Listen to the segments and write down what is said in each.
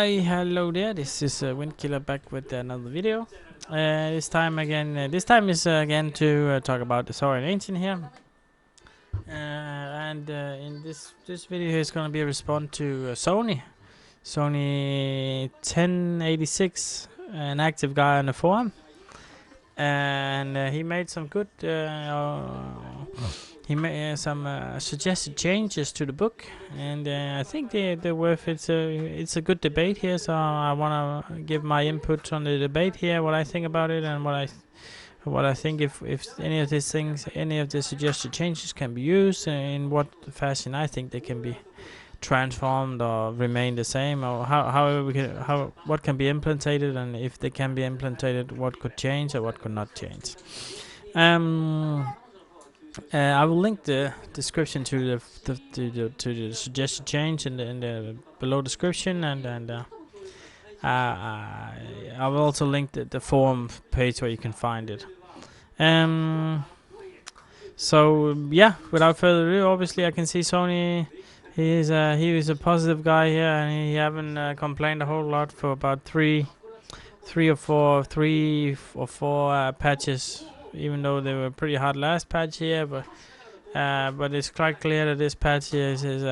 Hi, hello there. This is Windkiller back with another video. This time again. This time is again to talk about the Saurian Ancient here. And in this video here is going to be a response to Sony1086, an active guy on the forum, and he made some good. He made some suggested changes to the book, and I think they're worth it. It's a good debate here, so I want to give my input on the debate here, what I think about it, and what I think if any of these things, any of the suggested changes can be used, in what fashion I think they can be transformed or remain the same, or what can be implemented, and if they can be implemented, what could change or what could not change. I will link the description to the suggested change in the below description, and I will also link the forum page where you can find it. So yeah, without further ado, obviously I can see Sony. He is a positive guy here, and he haven't complained a whole lot for about three or four patches. Even though they were pretty hard last patch here, but it's quite clear that this patch here is is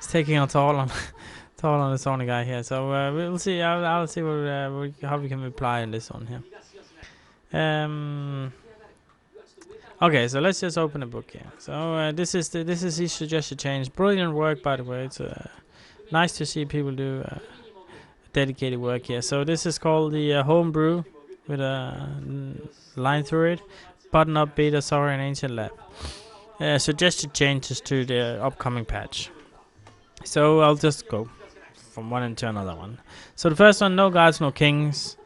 taking a toll on the Sony guy here. So we'll see. I'll see how we can reply on this one here. Okay, so let's just open the book here. So this is his suggested change. Brilliant work, by the way. It's nice to see people do dedicated work here. So this is called the homebrew with a line through it. Button up beta Saurian Ancient Lab. Suggested changes to the upcoming patch. So I'll just go from one into another one. So the first one, no gods, no kings.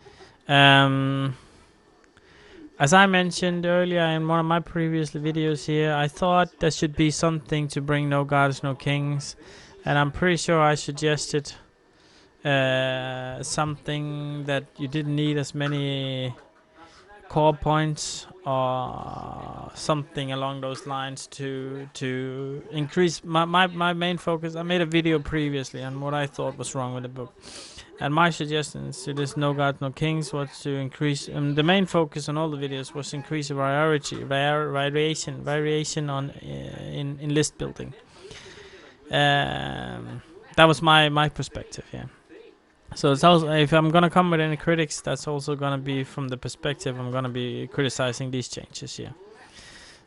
As I mentioned earlier in one of my previous videos here, I thought there should be something to bring no gods, no kings, and I'm pretty sure I suggested something that you didn't need as many core points or something along those lines to increase my main focus. I made a video previously on what I thought was wrong with the book, and my suggestions to this no gods no kings was to increase the main focus on all the videos was increase variation on in list building. That was my perspective, yeah. So it's also, if I'm gonna come with any critics, that's also gonna be from the perspective I'm gonna be criticizing these changes here.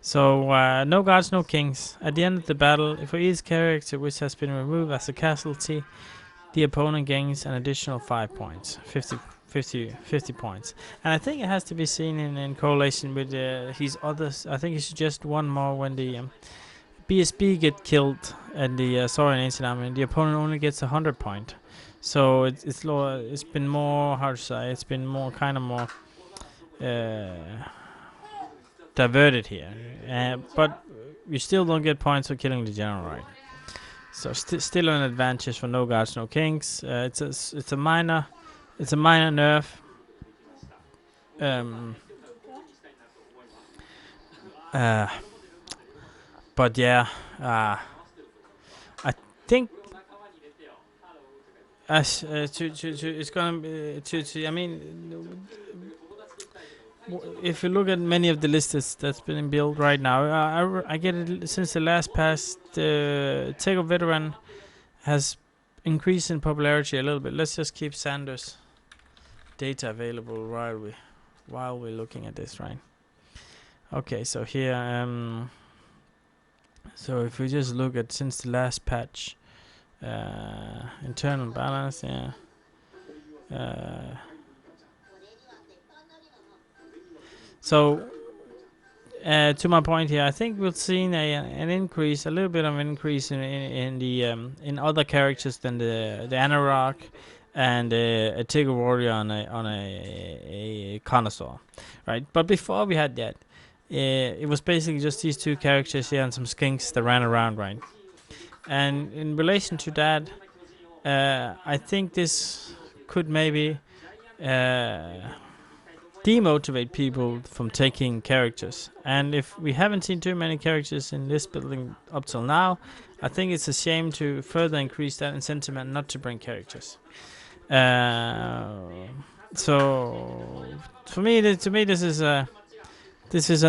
So no gods, no kings. At the end of the battle, for each character which has been removed as a casualty, the opponent gains an additional 5 points, 50 points. And I think it has to be seen in correlation with his others. I think he should just one more when the BSB get killed and the Saurian Ancient Army, the opponent only gets 100 point. So it's been more, how to say, it's been more kind of more diverted here, but you still don't get points for killing the general, right? So still an advantage for no gods, no kings. It's a minor nerf. But yeah, I think as it's gonna be I mean, if you look at many of the lists that's been built right now, I get it since the last patch. The Tego Veteran has increased in popularity a little bit. Let's just keep Sanders data available while we're looking at this, right? Okay, so here so if we just look at since the last patch, internal balance, yeah. So to my point here, I think we've seen an increase, a little bit of an increase in the in other characters than the Anorak and a Tigger Warrior on a Connoisseur, right? But before we had that, it was basically just these two characters here and some skinks that ran around, right? And in relation to that, I think this could maybe demotivate people from taking characters. And if we haven't seen too many characters in this building up till now, I think it's a shame to further increase that incentive not to bring characters. So for me, this is a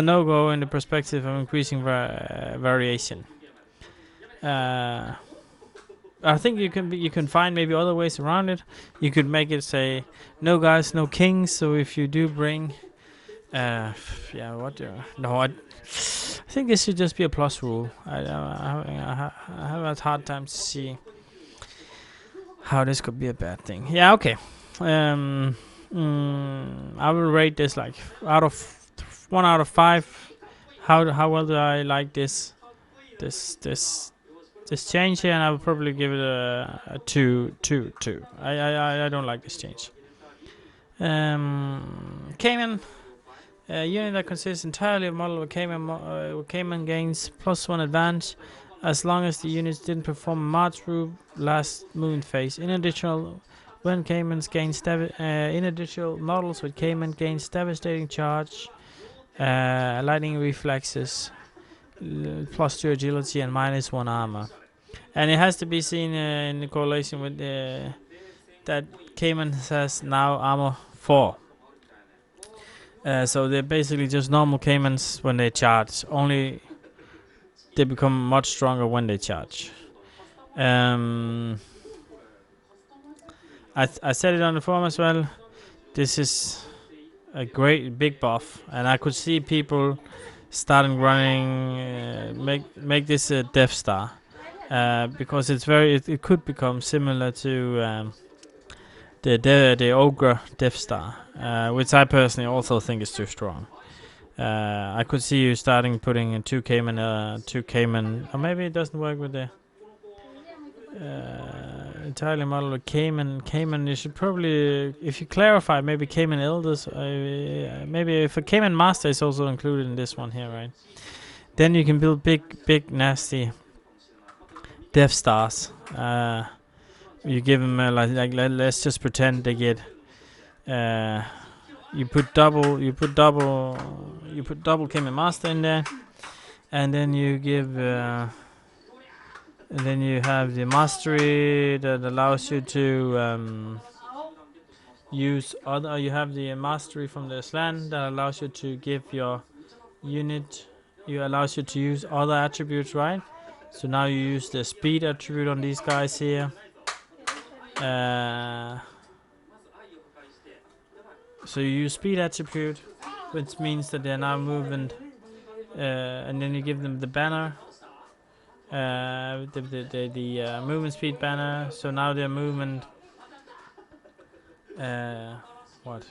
no-go in the perspective of increasing variation. I think you can find maybe other ways around it. You could make it say, no guys, no kings. So if you do bring, I think this should just be a plus rule. I have a hard time to see how this could be a bad thing. Yeah, okay. I will rate this like out of 1 out of 5. How well do I like this change here? And I would probably give it a 2. I don't like this change. Cayman, a unit that consists entirely of model with Cayman gains +1 advantage as long as the units didn't perform a march through last moon phase. In addition, when Caymans gain models with Cayman gains devastating charge, lightning reflexes, +2 agility and -1 armor. And it has to be seen in correlation with that Cayman has now armor 4. So they're basically just normal Caymans when they charge. Only they become much stronger when they charge. I said it on the forum as well. This is a great big buff, and I could see people starting running make this a Death Star. Because it's it could become similar to the Ogre Death Star, which I personally also think is too strong. I could see you starting putting in 2 Cayman, or maybe it doesn't work with the entirely model with Cayman. You should probably, if you clarify, maybe Cayman Elders, maybe if a Cayman Master is also included in this one here, right? Then you can build big nasty Death Stars. You give them let's just pretend they get. You put double Cayman Master in there, and then you give. And then you have the mastery that allows you to use other. You have the mastery from the slan that allows you to give your unit. Allows you to use other attributes, right? So now you use the speed attribute on these guys here. So you use speed attribute, which means that they're now moving, and then you give them the banner, the movement speed banner. So now they're moving. What?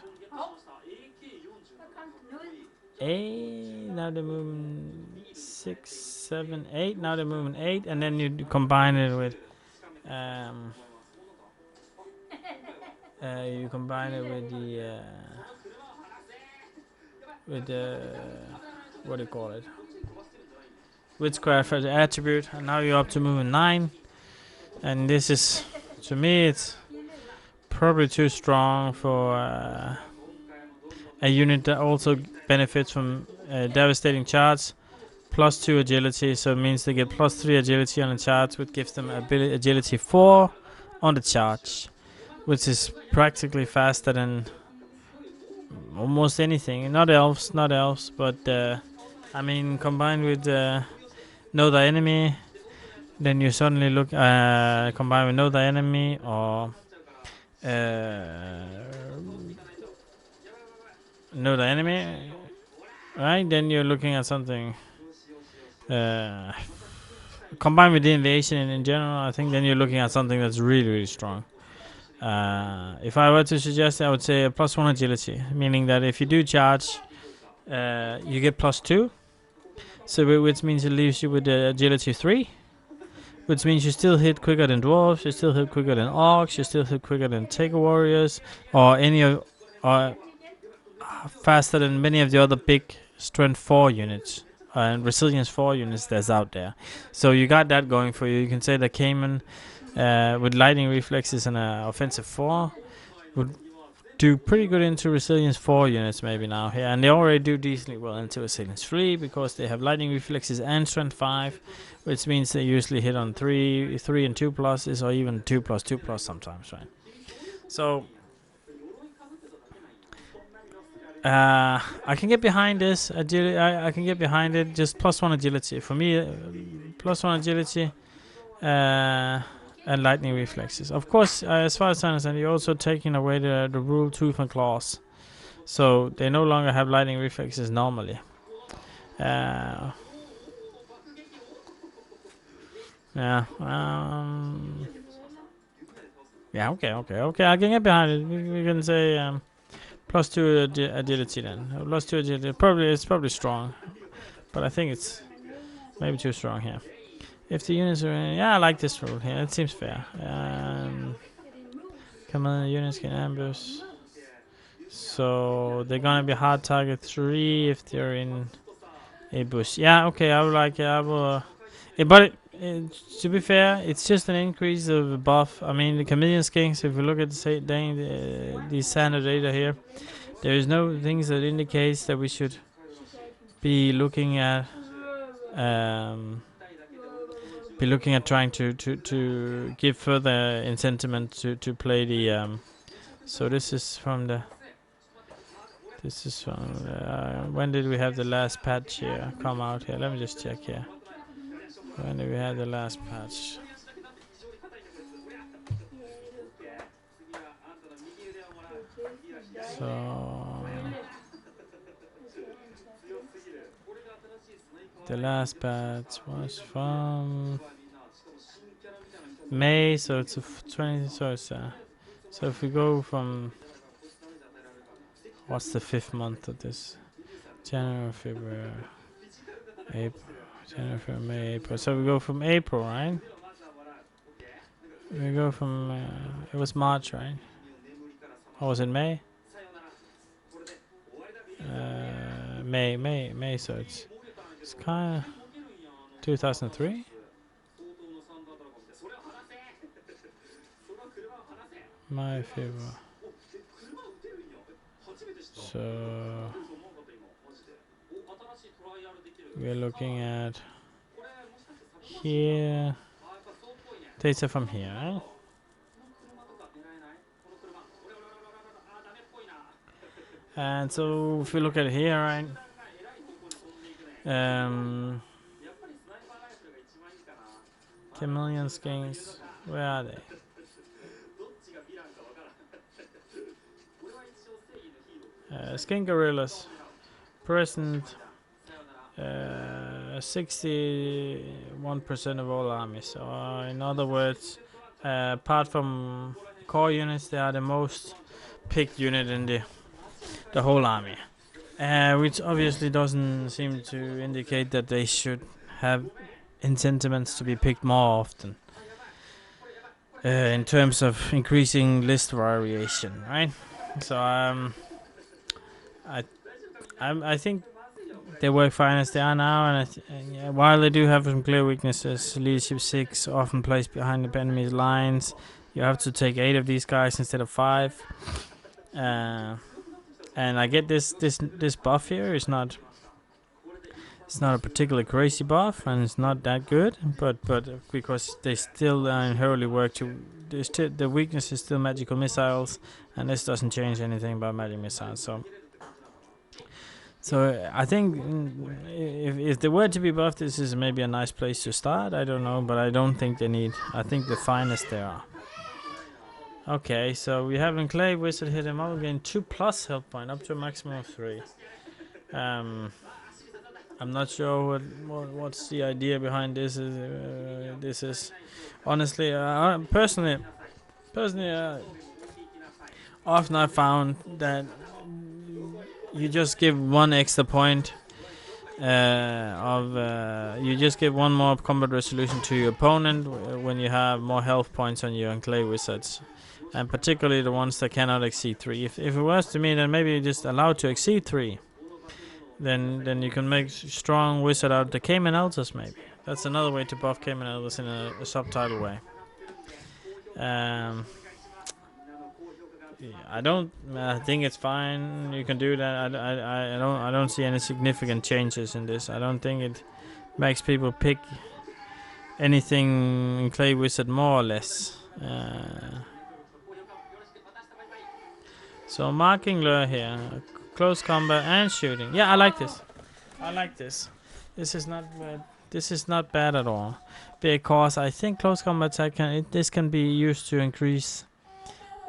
Now they're moving 6, 7, 8. Now they're moving 8, and then you combine it with what do you call it? Witchcraft as an attribute, and now you're up to moving 9. And this is, to me, it's probably too strong for a unit that also benefits from devastating charge, +2 agility. So it means they get +3 agility on the charge, which gives them agility 4 on the charge, which is practically faster than almost anything. Not elves, but I mean, combined with know thy enemy, then you suddenly look combined with know thy enemy, or know the enemy, right? Then you're looking at something combined with the invasion in general. I think then you're looking at something that's really strong. If I were to suggest, I would say a +1 agility, meaning that if you do charge, you get +2. So which means it leaves you with agility 3, which means you still hit quicker than dwarves, you still hit quicker than orcs, you still hit quicker than taker warriors, or faster than many of the other big strength 4 units and resilience 4 units that's out there. So you got that going for you. You can say that Cayman with lightning reflexes and offensive 4 would do pretty good into resilience 4 units maybe now here, and they already do decently well into resilience 3 because they have lightning reflexes and strength 5, which means they usually hit on 3 and 2 pluses, or even 2 plus 2 plus sometimes, right? So I can get behind this agility. I can get behind it. Just +1 agility for me. +1 agility. And lightning reflexes. Of course, as far as I understand, you're also taking away the rule tooth and claws, so they no longer have lightning reflexes normally. Yeah. Yeah. Okay. I can get behind it. We can say +2 agility then. +2 agility. It's probably strong, but I think it's maybe too strong here. If the units are I like this rule here. It seems fair. Come on, the units can ambush. So they're gonna be hard target 3 if they're in a bush. Yeah, okay, I would like it. I will. But to be fair, it's just an increase of a buff. I mean, the chameleon skinks. If we look at the standard data here, there is no things that indicates that we should be looking at trying to give further incentive to play the. So this is from the. This is from. When did we have the last patch here come out here? Let me just check here. When did we have the last patch? So the last patch was from May, so it's 20. So it's so if we go from what's the 5th month of this? January, February, April. January, February, May, April. So we go from April, right? We go from it was March, right? Or was it May? May. So it's kind of 2003. My February. So we're looking at here data from here, right? And so if we look at it here, right? Chameleon skinks, where are they? Skin gorillas, present 61% of all armies. So in other words, apart from core units, they are the most picked unit in the whole army, which obviously doesn't seem to indicate that they should have incentives to be picked more often. In terms of increasing list variation, right? So I think they work fine as they are now, and while they do have some clear weaknesses, leadership 6 often placed behind the enemy's lines. You have to take 8 of these guys instead of 5. And I get this buff here is not. It's not a particularly crazy buff, and it's not that good. But because they still inherently work to. The weakness is still magical missiles, and this doesn't change anything about magic missiles. So I think if they were to be buffed, this is maybe a nice place to start. I don't know, but I don't think they need. I think the finest there are. Okay, so we have Enclave Wizard hit him up again. 2+ health point up to a maximum of 3. I'm not sure what's the idea behind this. This is honestly, personally, often I found that you just give 1 extra point you just give 1 more combat resolution to your opponent when you have more health points on your Enclave Wizards, and particularly the ones that cannot exceed 3. If it was to me, then maybe just allowed to exceed 3. Then you can make strong wizard out of the Cayman Elders, maybe. That's another way to buff Cayman Elders in a subtitle way. I don't. I think it's fine. You can do that. I don't see any significant changes in this. I don't think it makes people pick anything in Clay Wizard more or less. So marking lure here, close combat and shooting. Yeah, I like this. I like this. This is not bad. This is not bad at all, because I think close combat attack this can be used to increase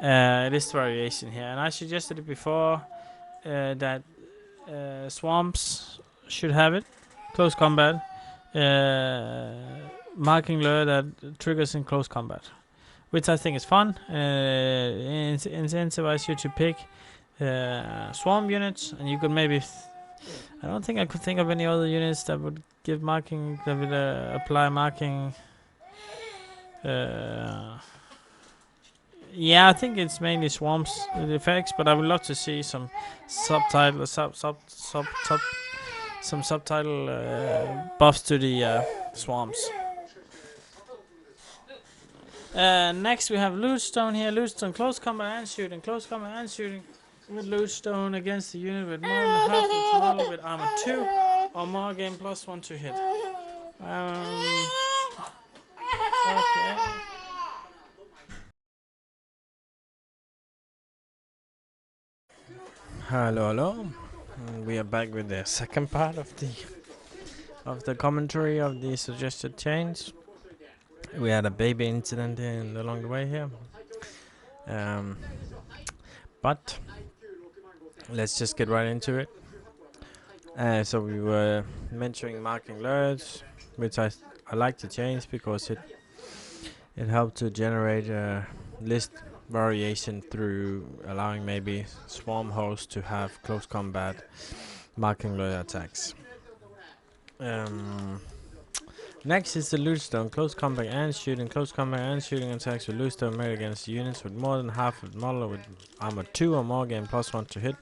this variation here. And I suggested it before that swamps should have it, close combat, marking lure that triggers in close combat, which I think is fun. Incentivize you to pick swarm units, and you could maybe. I don't think I could think of any other units that would give marking, that would apply marking. Yeah, I think it's mainly swarms effects, but I would love to see some subtitle some subtitle buffs to the swarms. Next we have Lootstone here. Lootstone, close combat and shooting. Close combat and shooting with Lootstone against the unit with more than half its model with armor 2 or more, game +1 to hit. Okay. Hello. We are back with the second part of the commentary of the suggested change. We had a baby incident along the way here, but let's just get right into it. So we were mentioning marking lures, which I like to change because it helped to generate a list variation through allowing maybe swarm hosts to have close combat marking lure attacks. Next is the Lootstone, close combat and shooting. Close combat and shooting attacks with Lootstone made against units with more than half of the model with armor 2 or more, game +1 to hit.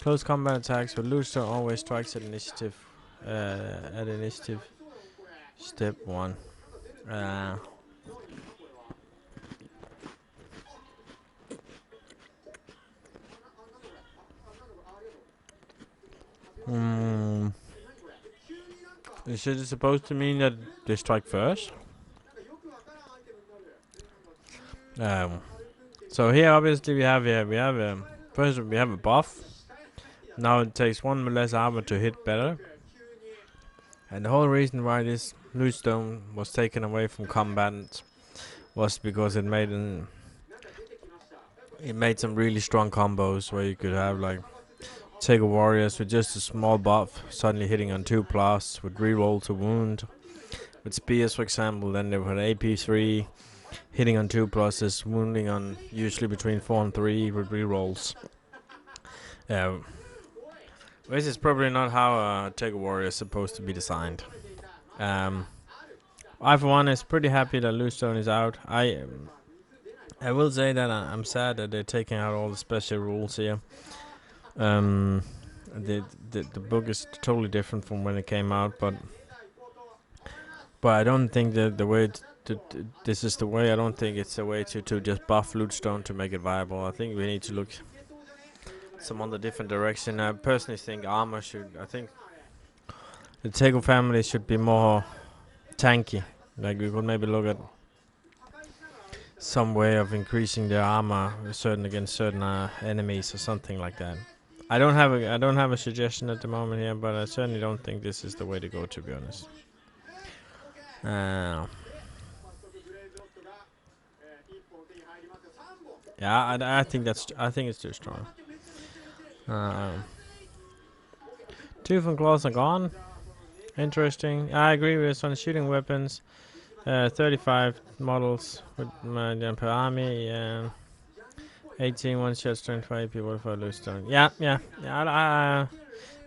Close combat attacks with Lootstone always strikes at initiative step 1. Is it supposed to mean that they strike first? So here obviously we have first we have a buff. Now it takes 1 less armor to hit better. And the whole reason why this Lootstone was taken away from combatants was because it made some really strong combos where you could have like take warriors with just a small buff suddenly hitting on 2+ with reroll to wound. With spears, for example, then they would AP3 hitting on 2+, wounding on usually between 4 and 3 with rerolls. This is probably not how a Take a Warrior is supposed to be designed. I for one is pretty happy that Lootstone is out. I will say that I'm sad that they're taking out all the special rules here. The book is totally different from when it came out, but I don't think that the way this is the way. I don't think it's a way to just buff Lootstone to make it viable. I think we need to look some other different direction. I personally think armor should. I think the Tego family should be more tanky. Like we could maybe look at some way of increasing their armor against certain enemies or something like that. I don't have a suggestion at the moment here, but I certainly don't think this is the way to go, to be honest. Yeah, I think it's too strong. Tooth and claws are gone. Interesting. I agree with on shooting weapons. 35 models with my per army. 18 one shots, 25 people for Lootstone. Yeah.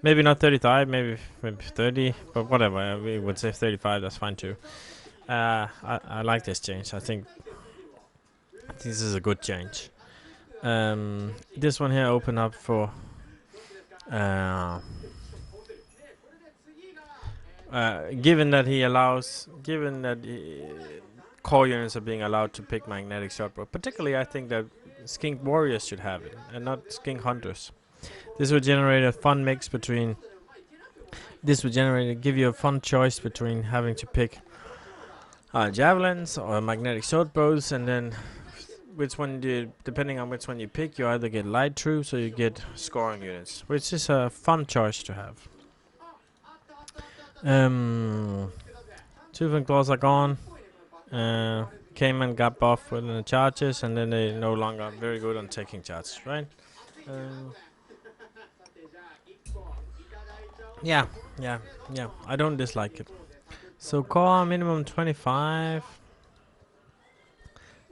Maybe not 35, maybe 30, but whatever. We would say 35. That's fine too. I like this change. I think this is a good change. This one here open up for given that core units are being allowed to pick magnetic shot, but particularly I think that skink warriors should have it, and not skink hunters. This would generate a fun mix between. This would give you a fun choice between having to pick javelins or magnetic sword bows, and then which one you, depending on which one you pick, you either get light troops or you get scoring units, which is a fun choice to have. Tooth and claws are gone. Came and got buffed with the charges, and then they no longer very good on taking charges, right? Yeah, yeah, yeah. I don't dislike it. So core minimum 25.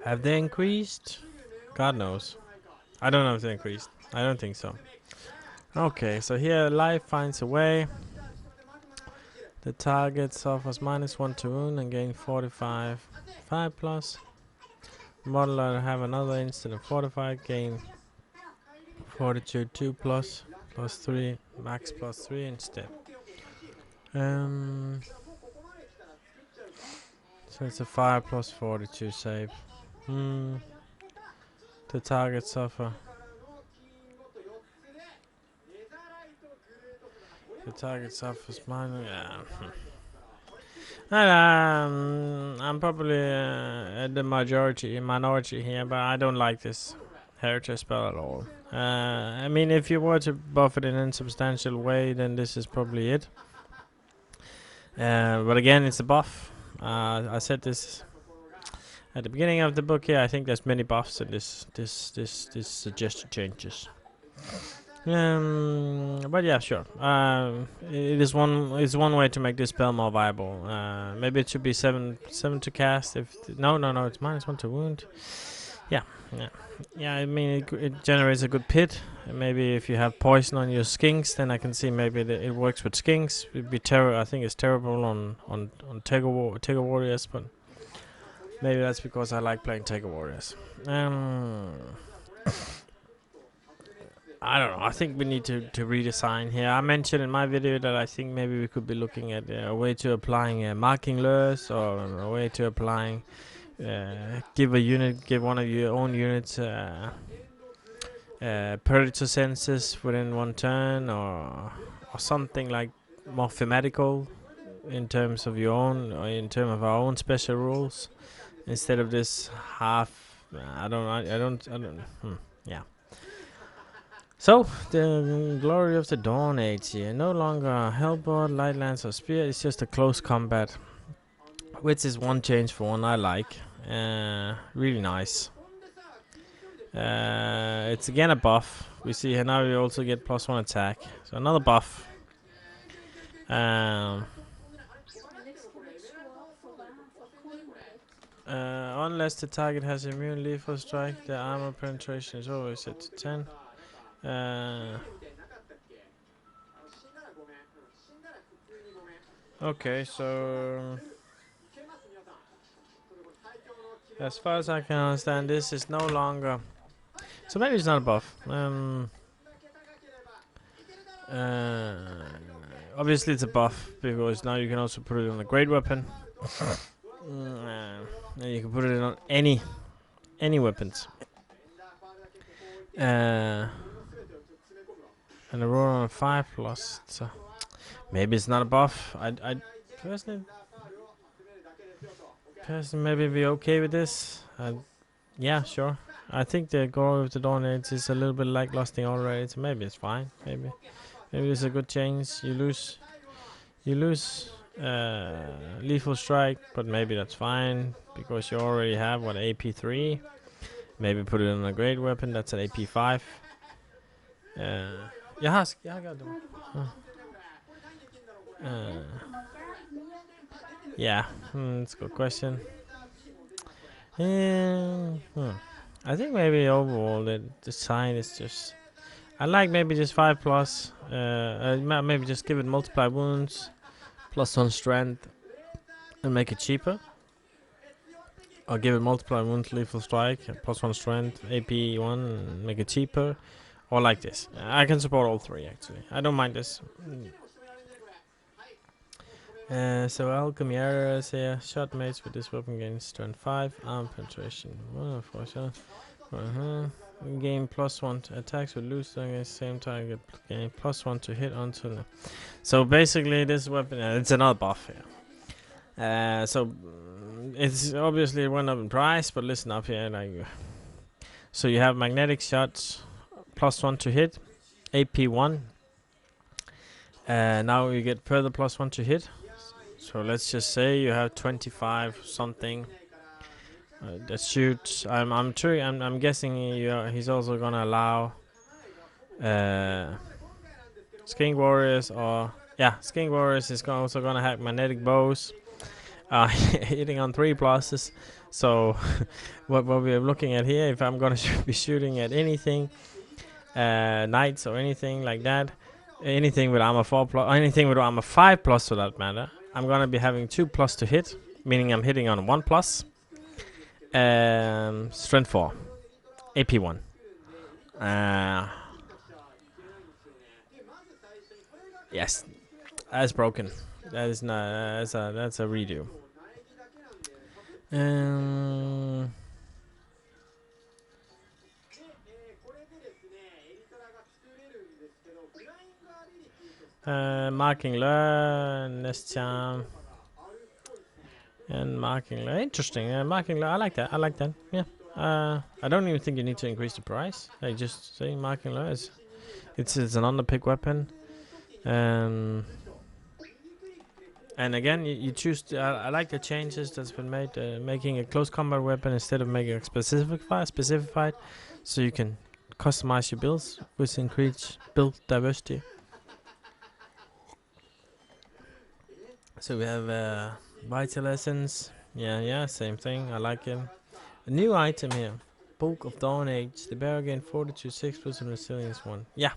Have they increased? God knows. I don't know if they increased. I don't think so. Okay, so here life finds a way. The target suffers -1 to wound and gain 45. 5 plus. Modeler have another instant of 45, gain 42 2 plus 3, max +3 instead. So it's a 5 plus 42 save. The target suffer. The target suffers minor. Yeah. I'm probably at the minority here, but I don't like this heritage spell at all. I mean, if you were to buff it in an insubstantial way, then this is probably it. But again, it's a buff. I said this at the beginning of the book here. I think there's many buffs in this suggested changes. But yeah, sure. It is one way to make this spell more viable. Maybe it should be 7 to cast. If no, it's -1 to wound. Yeah. I mean, it generates a good pit. Maybe if you have poison on your skinks, then I can see maybe it works with skinks. It'd be I think it's terrible on Tegger warriors, but maybe that's because I like playing Tegger warriors. I don't know. I think we need to redesign here. I mentioned in my video that I think maybe we could be looking at a way to applying marking lures, or a way to applying give one of your own units predator senses within one turn, or something like more thematical in terms of your own, or in terms of our own special rules, instead of this half. Yeah. So, the glory of the Dawn Age here. No longer a Hellboard, Light Lance or Spear, it's just a close combat. Which is one change for one I like. Really nice. It's again a buff. We see here now we also get +1 attack. So another buff. Unless the target has immune lethal strike, the armor penetration is always set to 10. Okay, so as far as I can understand, this is no longer. So maybe it's not a buff. Obviously it's a buff because now you can also put it on a great weapon. And you can put it on any weapons. And a roll on a 5 plus. So maybe it's not a buff. I personally maybe be okay with this. Yeah, sure. I think the Glory of the Dawn Age is a little bit like lusting already, so maybe it's fine. Maybe it's a good change. You lose lethal strike, but maybe that's fine because you already have what, AP3. Maybe put it on a great weapon. That's an AP5. Yeah, I got them. Yeah, that's a good question. I think maybe overall the design is just. I like maybe just 5 plus. Maybe just give it multiply wounds, +1 strength, and make it cheaper. Or give it multiply wounds, lethal strike, +1 strength, AP1, and make it cheaper. Or like this. I can support all three actually. I don't mind this. So alchemy errors here. Shot mates with this weapon gains turn 5. Arm penetration 1 for sure. Gain +1 to attacks with loose against same target. Gain +1 to hit until. So basically, this weapon, it's another buff here. So it's obviously it went up in price, but listen up here, like. So you have magnetic shots, +1 to hit, AP1. Now you get further +1 to hit. So let's just say you have 25 something that shoots. I'm guessing he's also gonna allow Skink Warriors Skink Warriors is also gonna have magnetic bows, hitting on 3 pluses. So what we're looking at here, if I'm gonna be shooting at anything, knights or anything like that, anything with armor 4 plus, or anything with armor 5 plus for that matter, I'm gonna be having 2 plus to hit, meaning I'm hitting on 1 plus. Strength 4, AP1. Yes, that's broken. That is not. That's a redo. Marking learn, nest charm, and marking learn. Interesting. Marking learn. I like that. Yeah. I don't even think you need to increase the price. I just say marking learn. It's an underpick weapon. And again, you choose. I like the changes that's been made, making a close combat weapon instead of making a specified, so you can customize your builds with increased build diversity. So we have Vital Essence. Yeah, same thing. I like it. A new item here. Book of Dawn Age. The bear gain 42/6 plus and resilience 1. Yeah,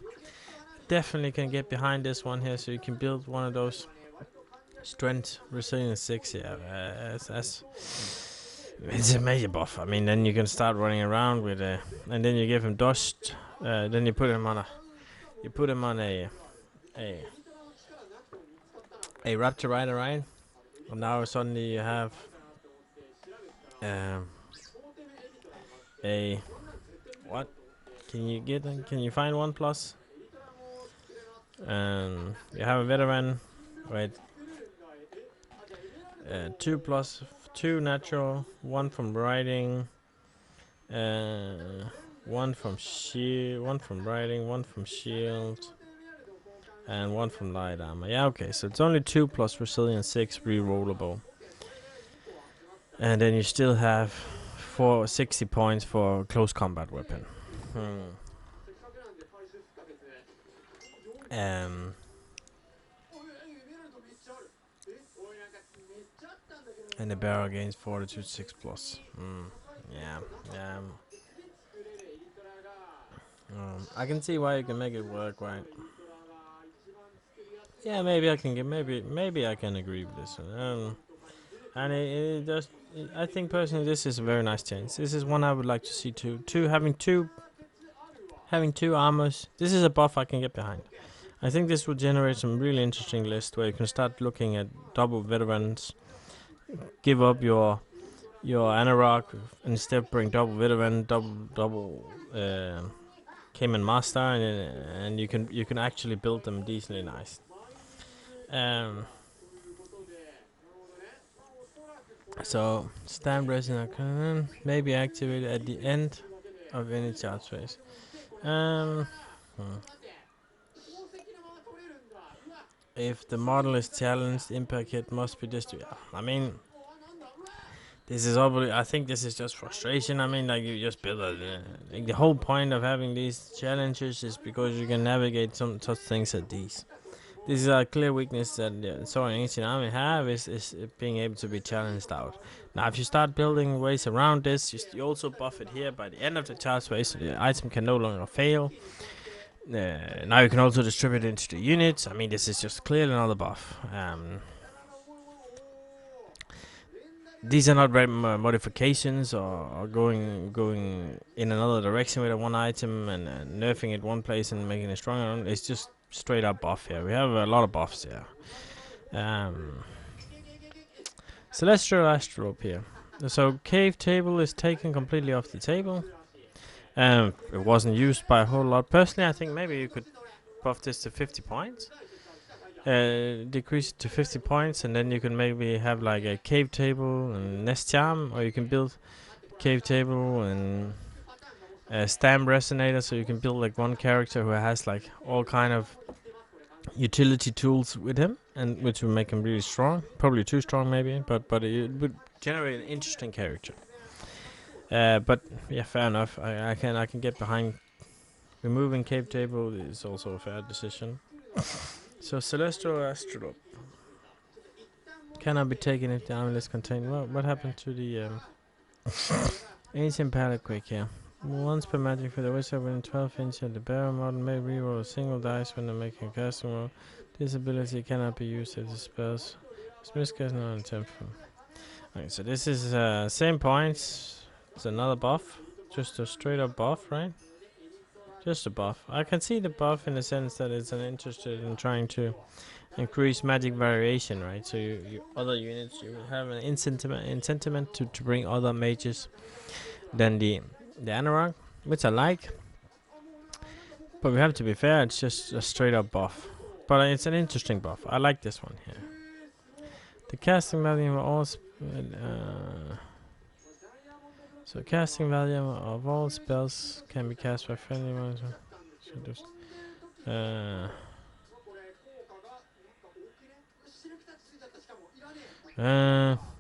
definitely can get behind this one here, so you can build one of those strength resilience 6. Yeah, it's a major buff. I mean, then you can start running around with and then you give him dust. Then you put him on a raptor rider, right? And now suddenly you have a what? Can you find 1 plus? You have a veteran, right? 2 plus 2 natural, 1 from riding, 1 from shield, 1 from riding, 1 from shield, and 1 from light armor. Yeah, okay, so it's only 2 plus resilience 6 rerollable. And then you still have 60 points for close combat weapon. And the barrel gains 42/6 plus. Yeah. I can see why you can make it work, right? Yeah, maybe I can maybe I can agree with this one. And it does. I think personally, this is a very nice change. This is one I would like to see too. Having two armors. This is a buff I can get behind. I think this will generate some really interesting lists where you can start looking at double veterans. Give up your Anorak, instead bring double veteran, double Cayman Master, and you can actually build them decently nice. So stand resonant cannon may be activated at the end of any charge phase. If the model is challenged, impact hit must be distributed. I mean, this is obviously. I think this is just frustration. I mean, like you just build like the whole point of having these challenges is because you can navigate some such things as these. This is a clear weakness that Sony Ancient Army have is being able to be challenged out. Now, if you start building ways around this, you also buff it here by the end of the charge phase, so the item can no longer fail. Now you can also distribute it into the units. I mean, this is just clearly another buff. These are not modifications or going in another direction with one item and nerfing it one place and making it stronger. It's just straight up buff here. We have a lot of buffs here. Celestial Astrope here. So cave table is taken completely off the table. It wasn't used by a whole lot. Personally, I think maybe you could buff this to 50 points. Decrease it to 50 points, and then you can maybe have like a cave table and nest charm, or you can build cave table and a stamp resonator, so you can build like one character who has like all kind of utility tools with him, and which will make him really strong. Probably too strong, maybe, but it would generate an interesting character. But yeah, fair enough. I can get behind removing cave table is also a fair decision. So Celestial Astrolab cannot be taken if the army is contained. Well, what happened to the ancient pallet quick here? Once per magic for the wizard within 12 inches of the barrel model may reroll a single dice when they're making a casting roll. This ability cannot be used if the spells Smith cast not on temple. Okay, so this is same points. It's another buff. Just a straight up buff, right? Just a buff. I can see the buff in the sense that it's interested in trying to increase magic variation, right? So you other units, you will have an incentive to bring other mages than the Anorak, which I like. But we have to be fair, it's just a straight up buff. But it's an interesting buff. I like this one here. The casting value of all so casting value of all spells can be cast by friendly ones.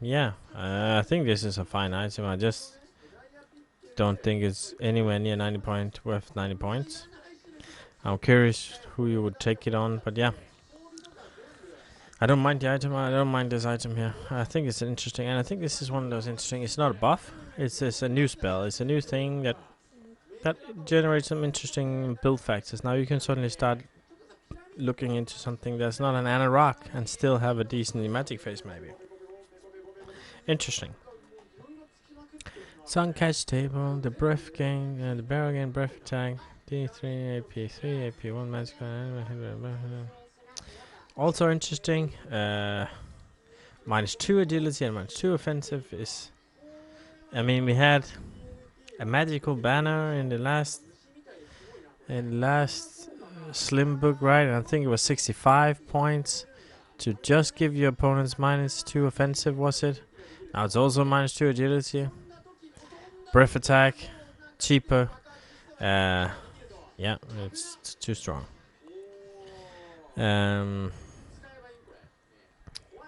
Yeah. I think this is a fine item. I just don't think it's anywhere near 90 points worth 90 points. I'm curious who you would take it on, but yeah. I don't mind the item. I don't mind this item here. I think it's interesting, and I think this is one of those interesting. It's not a buff. It's just a new spell. It's a new thing that generates some interesting build factors. Now you can suddenly start looking into something that's not an Anorak and still have a decent magic phase, maybe. Interesting. Sun catch table, the breath gain, the barrel gain breath attack, D3 AP, 3 AP, 1 magical animal. Also interesting, -2 agility and -2 offensive is. I mean, we had a magical banner in the last slim book, right? And I think it was 65 points to just give your opponents -2 offensive, was it? Now it's also -2 agility. Breath attack, cheaper. Yeah, it's too strong.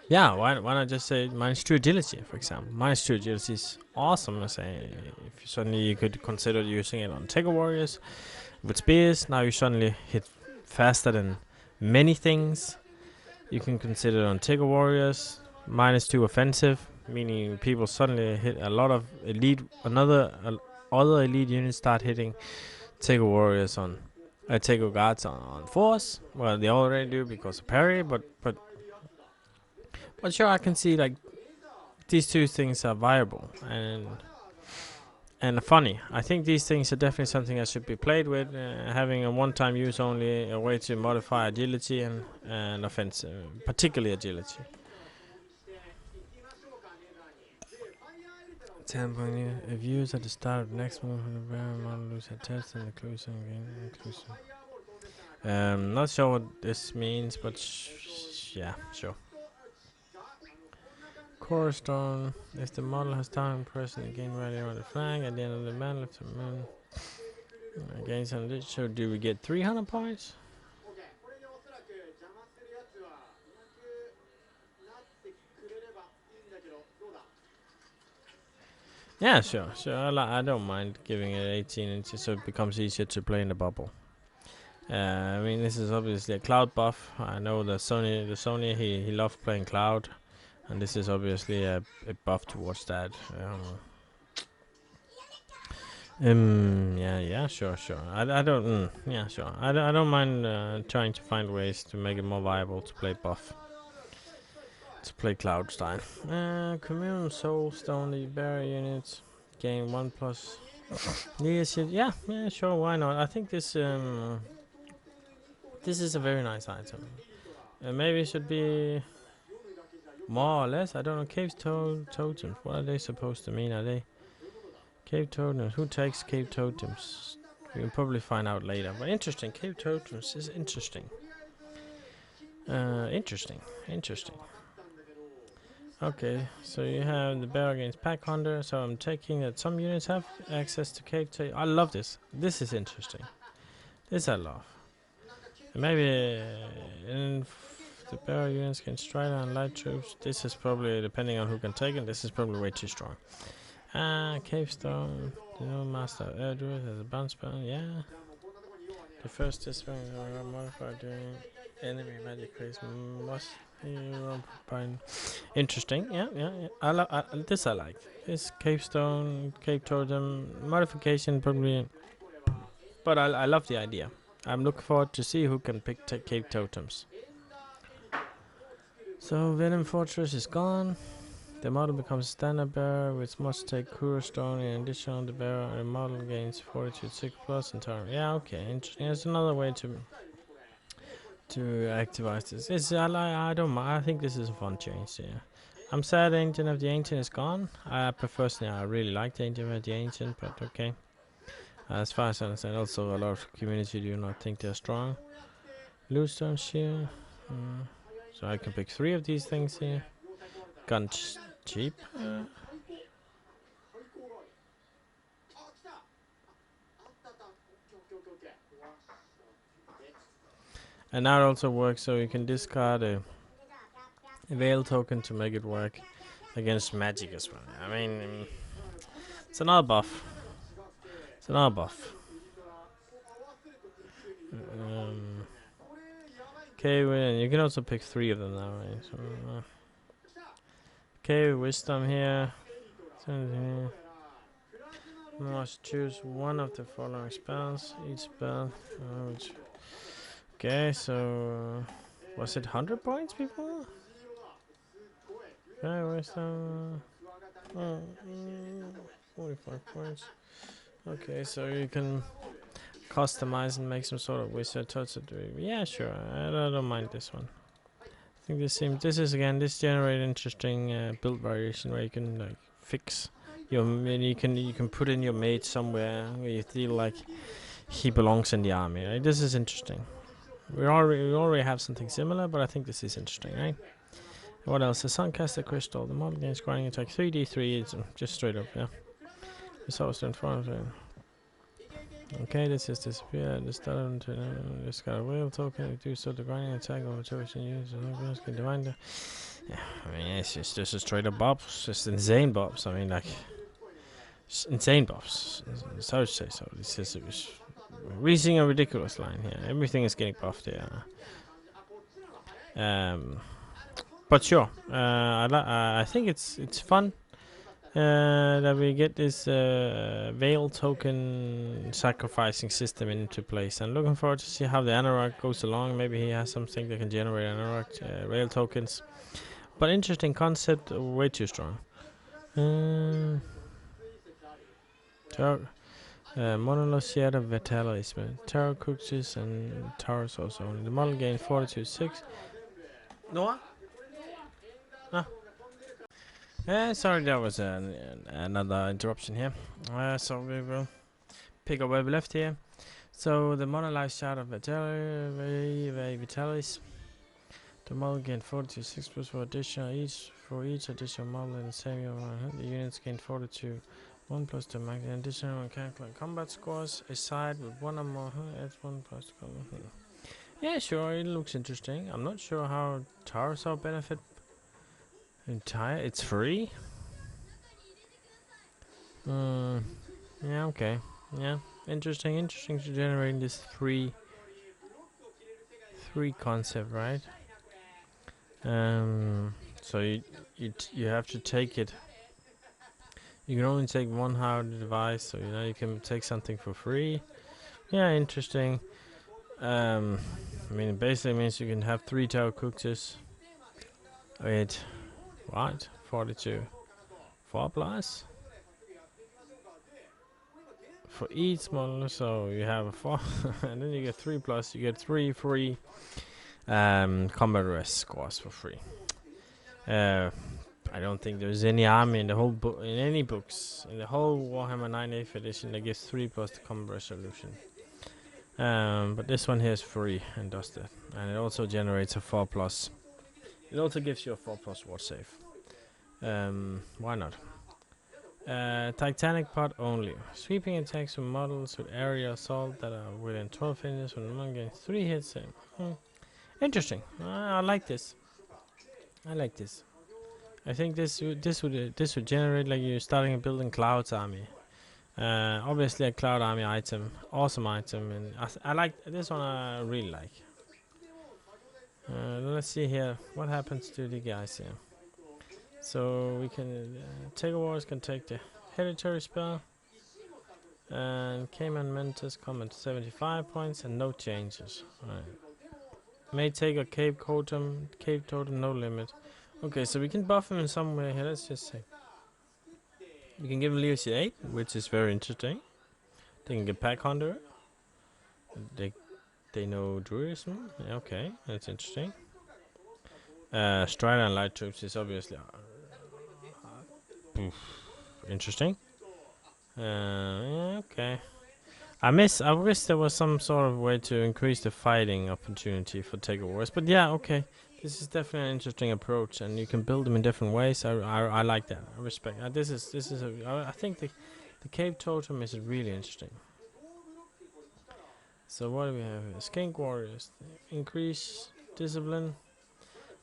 Yeah, why not just say -2 agility, for example? -2 agility is awesome. I say, if you suddenly you could consider using it on Tiger Warriors with spears. Now you suddenly hit faster than many things. You can consider it on Tiger Warriors, -2 offensive, meaning people suddenly hit a lot of elite. Other elite units start hitting Tiger Warriors on Tiger Guards on force. Well, they already do because of parry, but sure, I can see like these two things are viable and funny. I think these things are definitely something that should be played with. Having a one-time use only, a way to modify agility and offensive, particularly agility. 10 point if used at the start of the next move, the barrel model lose a test and the clues and gain inclusive. Not sure what this means, but yeah, sure. Core stone. If the model has time present, gain value on the flag at the end of the battle. If the moon gains on this, so do we get 300 points? Yeah, sure. I don't mind giving it 18 inches so it becomes easier to play in the bubble. I mean, this is obviously a cloud buff. I know the Sony he loved playing cloud, and this is obviously a buff towards that. Yeah, sure. I don't. Yeah, sure. I don't mind trying to find ways to make it more viable to play buff. To play cloud style. Commune soul stone the barrier units gain 1+ leadership. Yeah, sure. Why not? I think this is a very nice item. Maybe it should be more or less. I don't know. Caves totems. What are they supposed to mean? Are they Cave totems. Who takes cave totems? We'll probably find out later. But interesting. Cave totems is interesting. Interesting. Okay, so you have the bear against pack hunter. So I'm taking that some units have access to cave totems. I love this. This is interesting. This I love. Maybe the bear units can strider and light troops. This is probably, depending on who can take it, this is probably way too strong. Cave stone. The new master of air druid has a bounce spell. Yeah. The first display modified during enemy magic phase must interesting. Yeah. This I like. This cave stone, cave totem modification probably, but I love the idea. I'm looking forward to see who can pick cave totems. So Venom Fortress is gone. The model becomes a standard bearer, which must take Kura Stone in addition on the bearer. The model gains 46 plus in turn. Yeah, okay, interesting. There's another way to activate this. I don't mind. I think this is a fun change. Yeah, I'm sad Ancient of the Ancient is gone. Personally, I really like the Ancient of the Ancient, but okay. As far as I understand, also a lot of community do not think they're strong. Bluestone Shield. So I can pick 3 of these things here. Gun cheap. And now it also works, so you can discard a Veil token to make it work against magic as well. I mean, it's another buff. Okay, well, you can also pick 3 of them now, right? So, okay, wisdom here. You must choose one of the following spells. Each spell. Okay, so was it 100 points before? Okay, wisdom. 45 points. Okay, so you can customize and make some sort of wizard touch. Yeah, sure. I don't mind this one. I think this generates interesting build variation where you can like fix your you can put in your mate somewhere where you feel like he belongs in the army. Right? This is interesting. We already have something similar, but I think this is interesting, right? What else? The Suncaster Crystal. The model gains grinding attack 3d3. It's just straight up, yeah. The Soulstone in front of it. Okay, this is disappear. The start to this got a whale token. Do so the grinding attack over chosen users. No can divine the. Yeah, I mean it's just a straight up buffs. Just insane buffs. I mean like insane buffs. So to say so. This is reaching a ridiculous line here. Everything is getting buffed here. But sure, I think it's fun that we get this Veil token sacrificing system into place. I'm looking forward to see how the Anorak goes along. Maybe he has something that can generate Anorak Veil tokens. But interesting concept, way too strong. Monolosiata Vitalism, Tarot Cookies and Taurus also. The model gains 42.6. Noah? No. Sorry, that was another interruption here. So we will pick up where we left here. So the monolith shard of Vitalis. The model gained 42.6 plus for each additional model in the same year. The units gain 42. 1 plus the max. In addition, when calculating combat scores, a side with 1 or more adds 1 plus. Yeah, sure, it looks interesting. I'm not sure how Taurus will benefit. It's free. Yeah, okay. Yeah, interesting to generate this free concept, right? So you have to take it. You can only take 1 hard device, so you can take something for free. Yeah, interesting. I mean, it basically means you can have 3 tower cookies. Wait, what? 42. 4 plus? For each model, so you have a 4, and then you get 3 plus, you get 3 free combat rest scores for free. I don't think there's any army in the whole book, in any books, in the whole Warhammer 9th edition that gives 3 plus the combat resolution. But this one here is free and does that. And it also generates a 4 plus. It also gives you a 4 plus ward save. Why not? Titanic pot only. Sweeping attacks from models with area assault that are within 12 inches when one getting 3 hits. Interesting. I like this. I like this. I think this would generate like you're starting a building Cloud's army. Obviously a Cloud army item, awesome item, and I like this one. I really like. Let's see here what happens to the guys here. So we can Taker Wars can take the hereditary spell, and Cayman Mentis come at 75 points and no changes. Right. May take a cave totem, no limit. Okay, so we can buff him in some way here. Let's just say we can give him Legacy 8, which is very interesting. They can get Pack Hunter. They know Druidism. Okay, that's interesting. Strider and Light Troops is obviously interesting. Yeah, okay. I wish there was some sort of way to increase the fighting opportunity for Taker Wars, but yeah, okay. This is definitely an interesting approach, and you can build them in different ways. I like that. I respect. I think the cave totem is really interesting. So what do we have here? Skink Warriors. Increase discipline.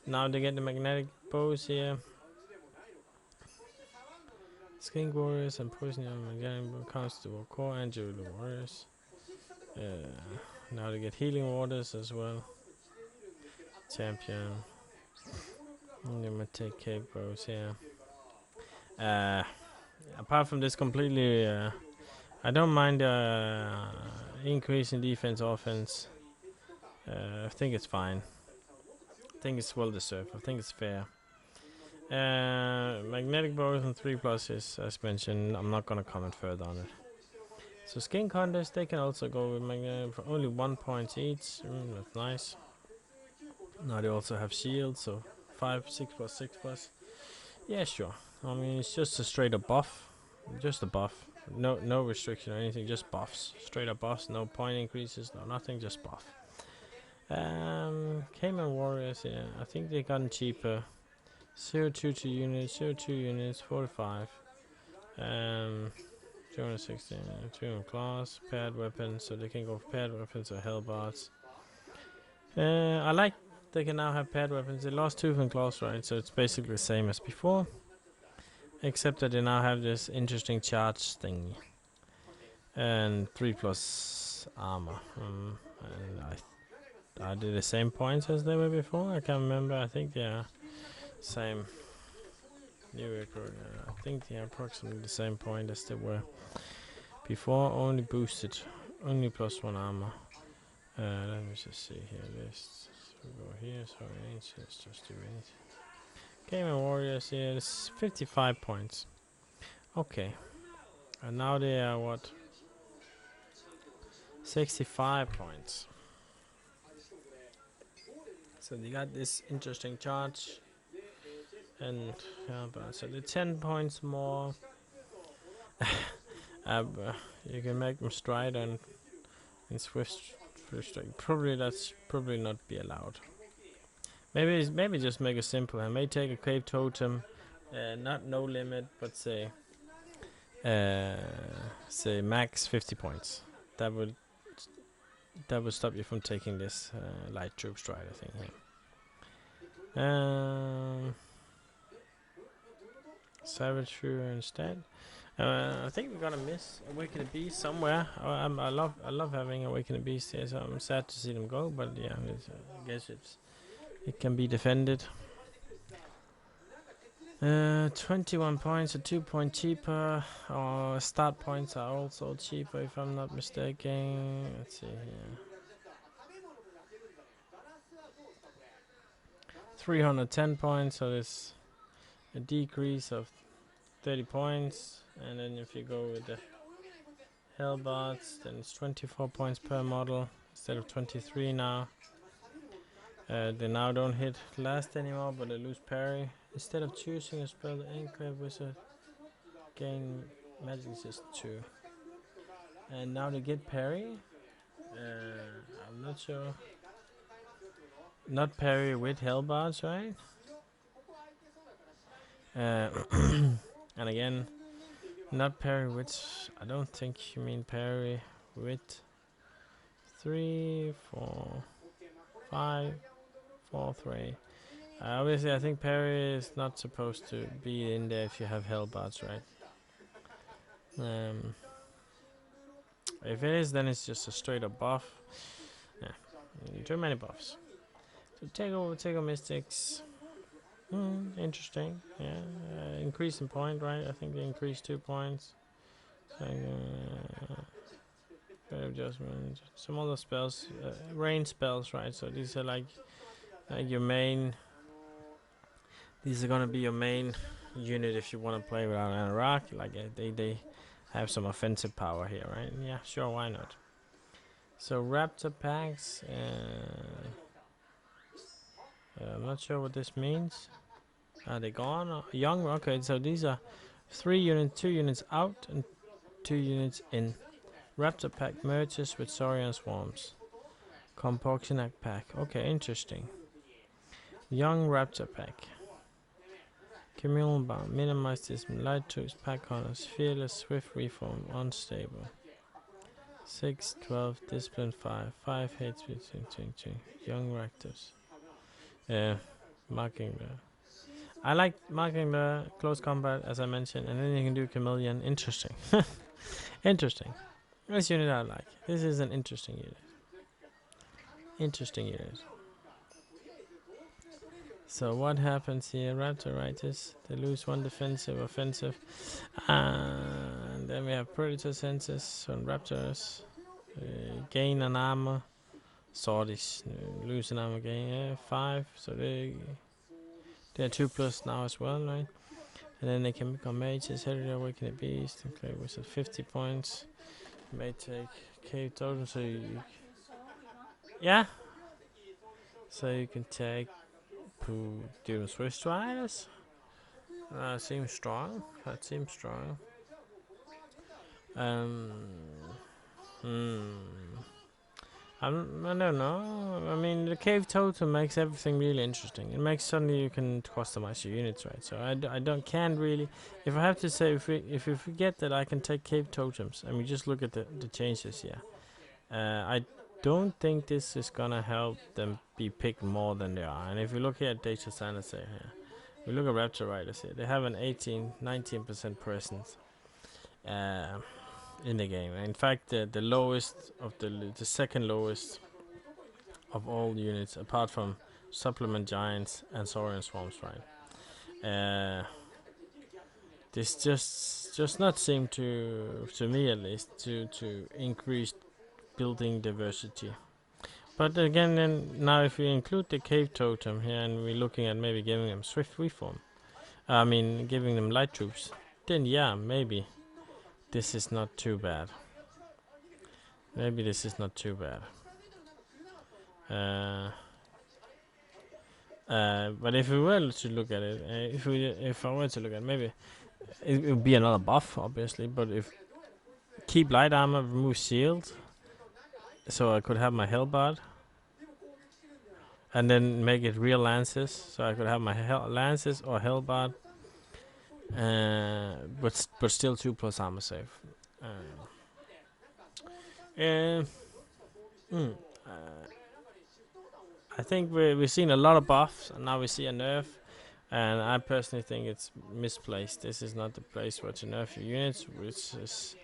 Now they get the magnetic bows here. Skink Warriors and Poison Magnetic Bow counts to the core and Jubilee Warriors. Now they get Healing Waters as well. Champion. I'm gonna take cave bows here. Apart from this completely, I don't mind increase in defense, offense. I think it's fine. I think it's well deserved. I think it's fair. Magnetic bows and 3 pluses, as mentioned. I'm not gonna comment further on it. So Skink Hunters, they can also go with magnetic for only 1 point each. That's nice. Now they also have shield, so 5, 6 plus, 6 plus. Yeah, sure. I mean, it's just a straight up buff. Just a buff. No restriction or anything, just buffs. Straight up buffs, no point increases, no nothing, just buff. Cayman Warriors, yeah, I think they gotten cheaper. 022 units, 02 units, 45. 216, 200 class, paired weapons, so they can go for paired weapons or hellbars. I like they can now have paired weapons. They lost tooth and claws, right? So it's basically the same as before, except that they now have this interesting charge thing and 3 plus armor. And I did the same points as they were before. I can't remember. I think they are same. New record. I think they are approximately the same point as they were before. Only boosted. Only plus 1 armor. Let me just see here. Lists. So we go here. Sorry, let's just do it. Cayman Warriors here. It's 55 points. Okay. And now they are what? 65 points. So they got this interesting charge. And so the 10 points more. You can make them stride and swift strike. That's probably not be allowed. Maybe just make it simple. I may take a cave totem, not no limit, but say max 50 points. That would stop you from taking this light troop strider thing here. Savage Fury instead. I think we're gonna miss Awakened Beast somewhere. I love having Awakened Beast here, so I'm sad to see them go. But yeah, I guess it can be defended. 21 points, a 2 point cheaper. Start points are also cheaper, if I'm not mistaken. Let's see here. 310 points, so there's a decrease of 30 points. And then if you go with the Hellbots, then it's 24 points per model instead of 23 now. They now don't hit last anymore, but they lose parry. Instead of choosing a spell, the Enclave Wizard gain magic resist 2. And now they get parry. I'm not sure. Not parry with Hellbards, right? And again, not parry with. I don't think you mean parry with 3, 4, 5, 4, 3. Obviously, I think parry is not supposed to be in there if you have Hellbards, right? If it is, then it's just a straight up buff. Yeah, too many buffs. So take a Mystics. Interesting. Yeah, increase in point, right? I think they increased 2 points. So, adjustment. Some other spells, rain spells, right? So these are like your main. These are gonna be your main unit if you want to play without Anorak. Like they have some offensive power here, right? Yeah, sure, why not? So Raptor packs. I'm not sure what this means. Are they gone? Young. Okay, so these are 3 units, 2 units out, and 2 units in. Raptor pack merges with Saurian swarms. Compoxinak pack. Okay, interesting. Young Raptor pack. Communal bound. Minimize this. Light troops, pack hunters. Fearless, swift reform. Unstable. 6, 12, discipline 5. 5 hate speed. Young Raptors. Marking the. I like marking the close combat as I mentioned, and then you can do chameleon. Interesting. Interesting. This unit I like. This is an interesting unit. Interesting unit. So what happens here? Raptoritis. They lose 1 defensive, offensive. And then we have Predator senses on Raptors. Gain an armor. Swordish. Lose an armor gain. 5. So they're 2+ now as well, right? And then they can become mages. Hereditary Awaken the Beast. Okay, was at 50 points. May take Cave Totem, so yeah. So you can take Doom Swift Riders. Seems strong. That seems strong. I don't know. I mean, the Cave Totem makes everything really interesting. It makes suddenly you can customize your units, right? So can't really. If I have to say, if we forget that I can take Cave Totems, and we just look at the changes, yeah. I don't think this is gonna help them be picked more than they are. And if you look here at data standards here, we look at Raptor Riders here. They have an 19% presence in the game. In fact, the lowest of the second lowest of all units, apart from Supplement Giants and Saurian Swarms, right? This just not seem to me at least to increase building diversity. But again, then now if we include the Cave Totem here and we're looking at maybe giving them Swift Reform, I mean giving them Light Troops, then yeah, maybe this is not too bad. Maybe this is not too bad. But if we were to look at it, if I were to look at it, maybe it would be another buff, obviously. But if keep light armor, remove shield, so I could have my Hellbard, and then make it real lances, so I could have my lances or Hellbard, but still 2+ armor save. I think we've seen a lot of buffs, and now we see a nerf. And I personally think it's misplaced. This is not the place where to nerf your units, which is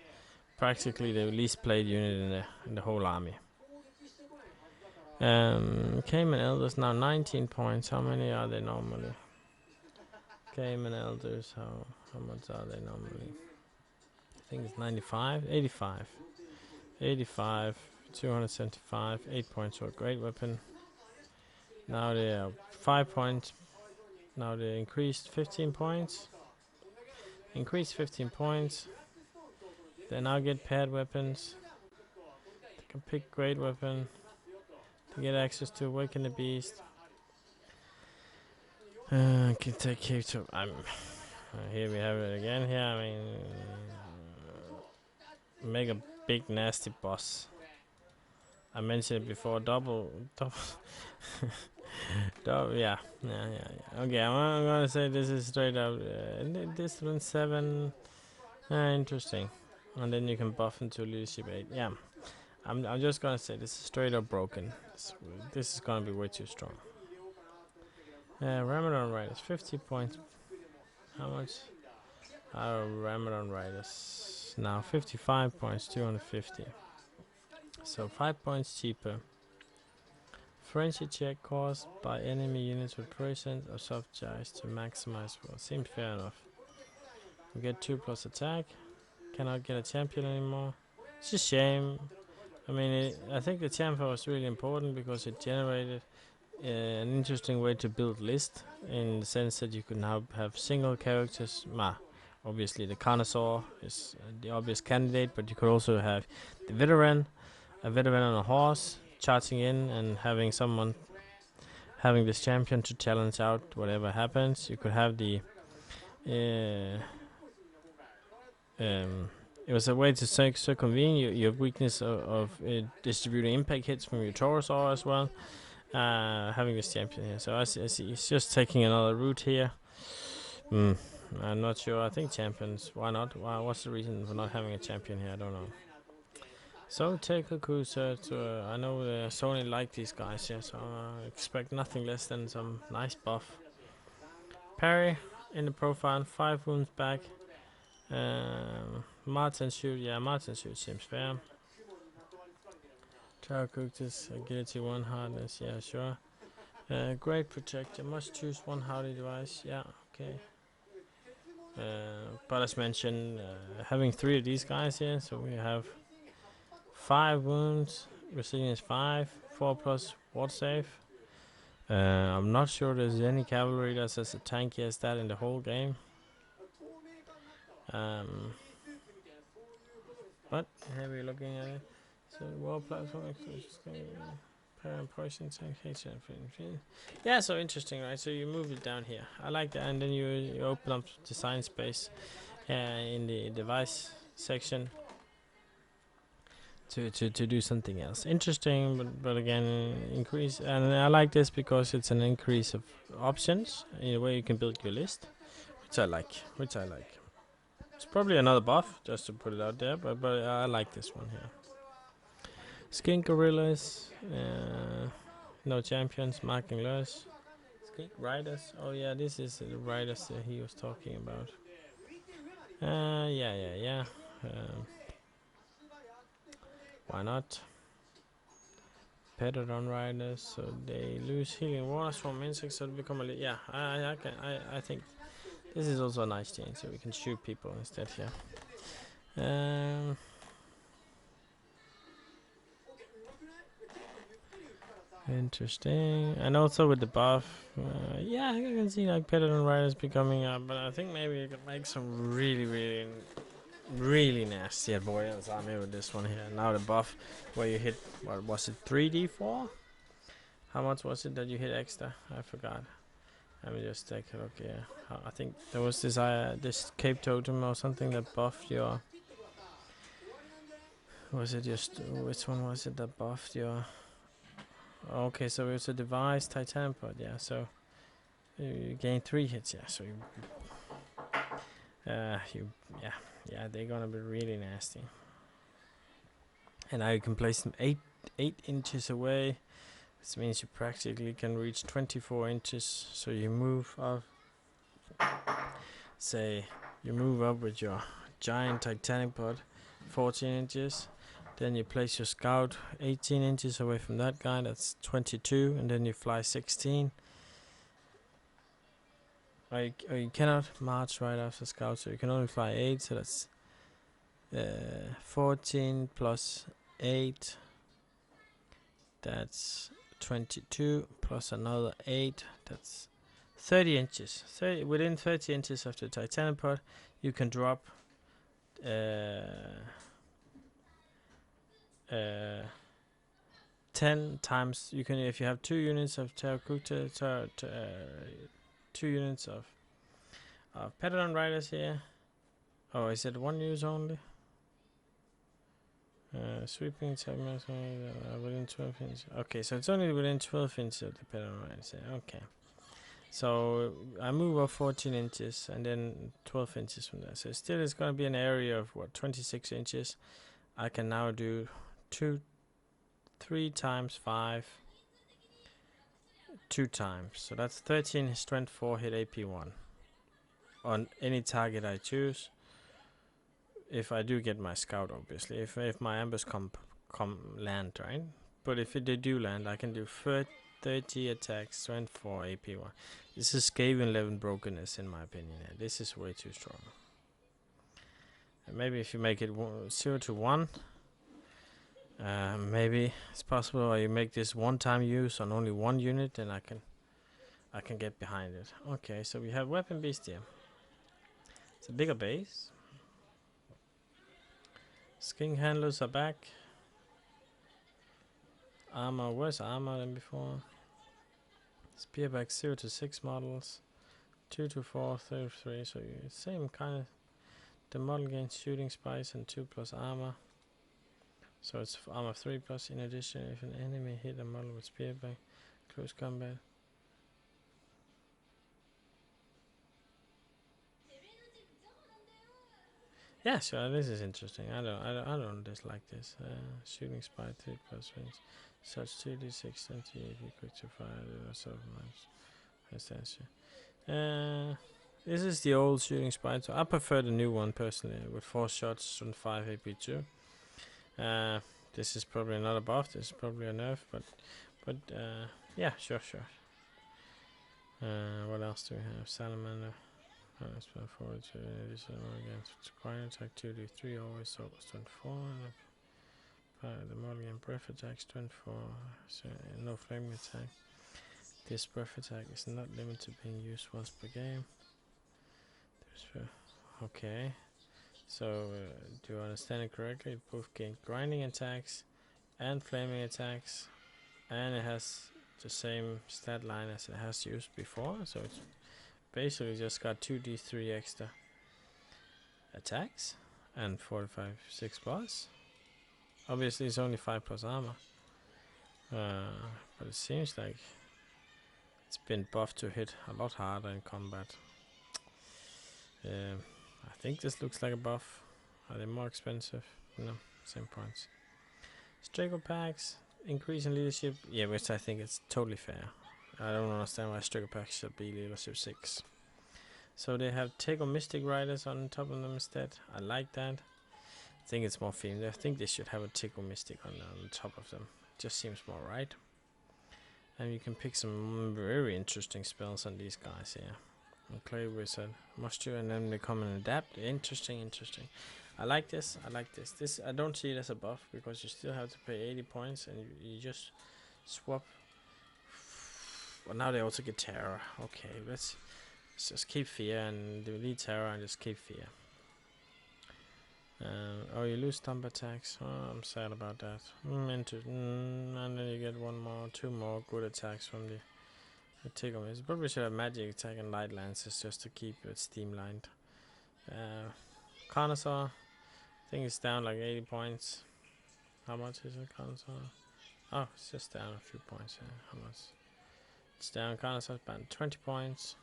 practically the least played unit in the whole army. Cayman Elders now 19 points. How many are they normally? Cayman Elders, how much are they normally? I think it's 95, 85, 85, 275, 8 points for a great weapon. Now they are 5 points. Now they increased 15 points. Increased 15 points. They now get paired weapons. They can pick great weapon. To get access to Awaken the Beast. Can take cave to. Here we have it again. Here, I mean, make a big nasty boss. I mentioned it before. Double. Yeah. Okay, I'm gonna say this is straight up. This one 7. Interesting. And then you can buff into leadership 8. Yeah. I'm just gonna say this is straight up broken. This is gonna be way too strong. Ramadan Riders, 50 points. How much? Our Ramadan Riders now 55 points, 250. So 5 points cheaper. Frenzy check caused by enemy units with presence or soft charge to maximize. Well, seems fair enough. We get 2 plus attack. Cannot get a champion anymore. It's a shame. I mean, I think the champion was really important because it generated an interesting way to build list in the sense that you could now have single characters. Obviously the Carnosaur is the obvious candidate, but you could also have the veteran, a veteran on a horse charging in and having someone having this champion to challenge out whatever happens. You could have the it was a way to circumvent your weakness of distributing impact hits from your Taurosaur as well. Having this champion here, so I see he's just taking another route here. I'm not sure. I think champions. Why not? What's the reason for not having a champion here? I don't know. So take a cruiser to. I know Sony like these guys here, so I expect nothing less than some nice buff. Parry in the profile, 5 wounds back. Martin shoot. Yeah, Martin shoot seems fair. Tower Cactus, agility 1 hardness. Yeah, sure. Great protector. Must choose one hardy device. Yeah, okay. But as mentioned, having 3 of these guys here, so we have 5 wounds, resilience 5, 4 plus ward save. I'm not sure there's any cavalry that's as tanky as that in the whole game. But here we're looking at it. So wall platform, parent poison, yeah, so interesting, right? So you move it down here. I like that, and then you open up design space in the device section to do something else interesting, but again increase. And I like this because it's an increase of options in a way you can build your list, which I like. It's probably another buff just to put it out there, but I like this one here. Skink gorillas, no champions, marking less. Skink riders. Oh yeah, this is the riders that he was talking about. Yeah. Why not? Pedodon riders, so they lose healing waters from insects, so they become a yeah. I think this is also a nice change, so we can shoot people instead here. Interesting, and also with the buff, yeah, I can see like Pedodon riders becoming up, but I think maybe you can make some really nasty avoidance army with this one here. Now the buff where you hit, what was it, 3d4? How much was it that you hit extra? I forgot. Let me just take a look here. I think there was this cape totem or something that buffed your. Was it just which one was it that buffed your? Okay, so it's a device titanium pod. Yeah, so you gain 3 hits. Yeah, so yeah, they're gonna be really nasty. And now you can place them 8 inches away. This means you practically can reach 24 inches. So you move up. Say you move up with your giant titanic pod 14 inches. Then you place your scout 18 inches away from that guy. That's 22. And then you fly 16. Or you cannot march right after scout. So you can only fly 8. So that's 14 plus 8. That's 22 plus another 8. That's 30 inches. Within 30 inches of the titanium pod, you can drop 10 times. You can, if you have 2 units of Terracotta 2 units of Pattern Riders here. Oh, is it 1 use only? Sweeping segments within 12 inches. Okay, so it's only within 12 inches of the Pattern Riders here. Okay. So I move up 14 inches and then 12 inches from there. So still it's going to be an area of what, 26 inches. I can now do 3 times 5, 2 times. So that's 13 strength 4 hit AP1 on any target I choose. If I do get my scout, obviously. If my ambush come land, right? But if they do land, I can do 30 attacks, strength 4, AP1. This is Skaven 11 brokenness, in my opinion. This is way too strong. And maybe if you make it 0 to 1, maybe it's possible. Or you make this one-time use on only 1 unit, then I can get behind it. Okay, so we have weapon beast here. It's a bigger base. Skin handlers are back. Armor, worse armor than before. Spearback 0 to 6 models. 2 to 4, 33. So same kind of. The model gains shooting spice and 2 plus armor. So it's armor 3 plus. In addition, if an enemy hit a model with spearback, close combat. Yeah, sure. This is interesting. I don't dislike this. Shooting spy 3 plus range. Such 2d6 28 quick to fire. So nice. This is the old shooting spy. So I prefer the new one personally, with 4 shots and 5 AP2. This is probably not a buff. This is probably a nerf, but yeah, sure. What else do we have? Salamander. Spell forward to additional against grind attack 2d3 always, so it's 24. The model game breath attack 24, so no flaming attack. This breath attack is not limited to being used once per game. Okay, so do I understand it correctly? It both gain grinding attacks and flaming attacks, and it has the same stat line as it has used before, so it's basically just got 2d3 extra attacks and 45 6 plus. Obviously it's only 5 plus armor, but it seems like it's been buffed to hit a lot harder in combat. I think this looks like a buff. Are they more expensive? No, same points. Strago packs, increase in leadership, yeah, which I think is totally fair. I don't understand why Striker Pack should be leadership 6. So they have Tego Mystic Riders on top of them instead. I like that. I think it's more themed. I think they should have a Tego Mystic on the top of them. Just seems more right. And you can pick some very interesting spells on these guys here. And Clay Wizard, Moisture, and then they come and adapt. Interesting. I like this. This I don't see it as a buff because you still have to pay 80 points and you just swap. Well, now they also get Terror. Okay, let's just keep Fear and delete Terror and just keep Fear. Oh, you lose thumb attacks. Oh, I'm sad about that. And then you get 2 more good attacks from the Tickle. You probably should have Magic Attack and Light Lances just to keep it streamlined. Carnosaur, I think it's down like 80 points. How much is it, Carnosaur? Oh, it's just down a few points. Yeah. How much? It's down. Carnosaur's about 20 points.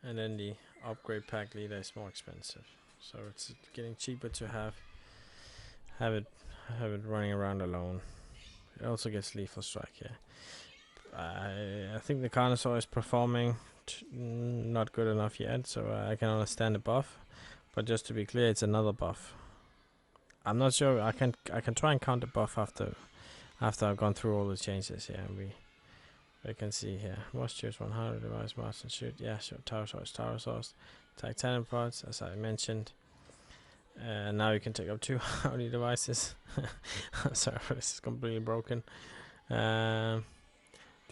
And then the upgrade pack leader is more expensive, so it's getting cheaper to have it running around alone. It also gets lethal strike here. I think the Carnosaur is performing not good enough yet, so I can understand the buff. But just to be clear, it's another buff. I'm not sure. I can try and count the buff after I've gone through all the changes here. We can see here. Most choose 100 device master shoot. Yeah, sure. Tower source. Titanium pods, as I mentioned. Now you can take up 2 Audi devices. Sorry, this is completely broken. The